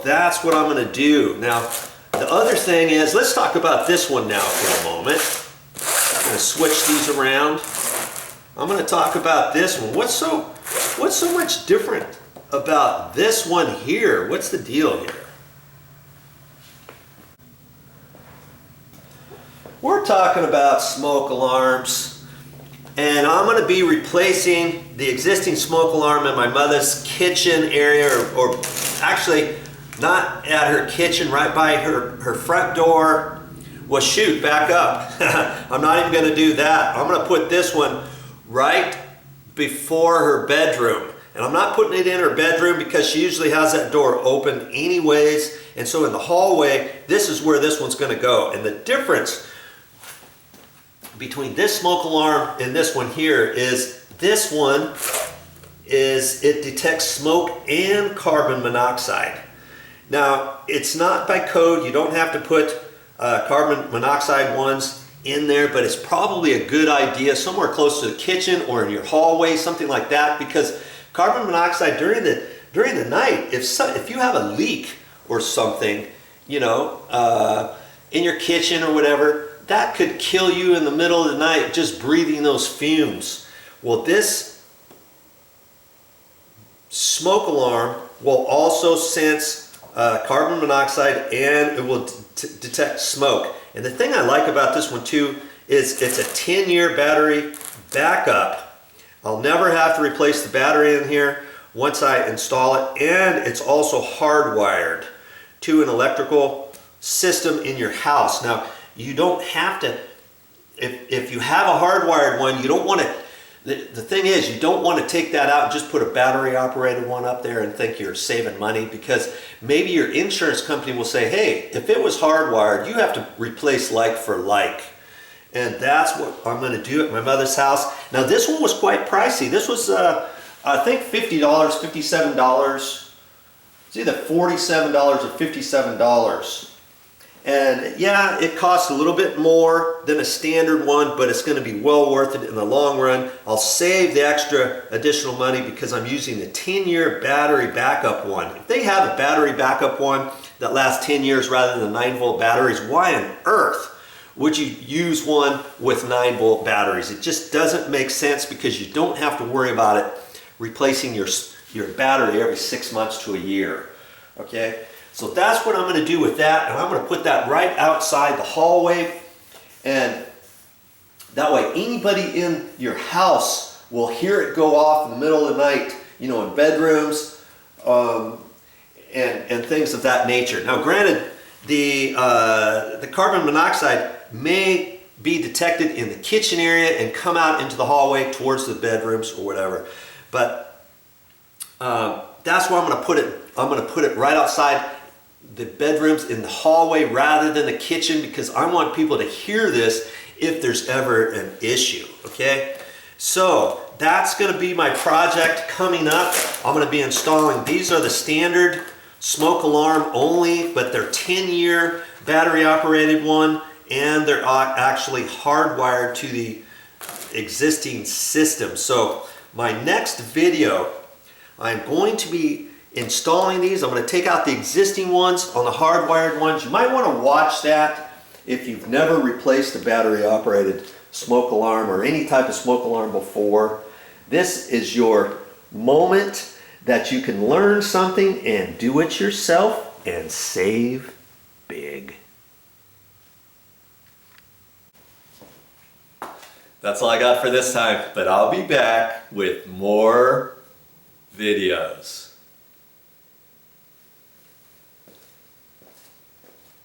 that's what I'm going to do. Now, the other thing is, let's talk about this one now for a moment. I'm going to switch these around. I'm going to talk about this one. What's so much different about this one here? What's the deal here? We're talking about smoke alarms, and I'm going to be replacing the existing smoke alarm in my mother's kitchen area, or actually not at her kitchen, right by her front door. Well, shoot, back up. I'm not even going to do that. I'm going to put this one right before her bedroom. And I'm not putting it in her bedroom because she usually has that door open anyways. And so in the hallway, this is where this one's going to go. And the difference between this smoke alarm and this one here is this one it detects smoke and carbon monoxide. Now, it's not by code. You don't have to put carbon monoxide ones in there, but it's probably a good idea somewhere close to the kitchen or in your hallway, something like that, because carbon monoxide during the night, if you have a leak or something, you know, in your kitchen or whatever, that could kill you in the middle of the night just breathing those fumes. Well, this smoke alarm will also sense carbon monoxide, and it will detect smoke. And the thing I like about this one too is it's a 10-year battery backup. I'll never have to replace the battery in here once I install it, and it's also hardwired to an electrical system in your house. Now, you don't have to, if you have a hardwired one, you don't want to, the thing is, you don't want to take that out and just put a battery operated one up there and think you're saving money, because maybe your insurance company will say, hey, if it was hardwired, you have to replace like for like. And that's what I'm going to do at my mother's house. Now, this one was quite pricey. This was, I think, $50, $57. It's either $47 or $57. And yeah, it costs a little bit more than a standard one, but it's going to be well worth it in the long run. I'll save the extra additional money because I'm using the 10-year battery backup one. If they have a battery backup one that lasts 10 years rather than 9-volt batteries, why on earth would you use one with 9-volt batteries? It just doesn't make sense, because you don't have to worry about it replacing your battery every 6 months to a year. Okay? So that's what I'm going to do with that, and I'm going to put that right outside the hallway, and that way anybody in your house will hear it go off in the middle of the night, you know, in bedrooms and things of that nature. Now, granted, the carbon monoxide may be detected in the kitchen area and come out into the hallway towards the bedrooms or whatever, but that's where I'm going to put it. I'm going to put it right outside the bedrooms in the hallway rather than the kitchen, because I want people to hear this if there's ever an issue. Okay, so that's going to be my project coming up. I'm going to be installing, these are the standard smoke alarm only, but they're 10-year battery operated one, and they're actually hardwired to the existing system. So my next video, I'm going to be installing these. I'm going to take out the existing ones on the hardwired ones. You might want to watch that if you've never replaced a battery operated smoke alarm or any type of smoke alarm before. This is your moment that you can learn something and do it yourself and save big. That's all I got for this time, but I'll be back with more videos.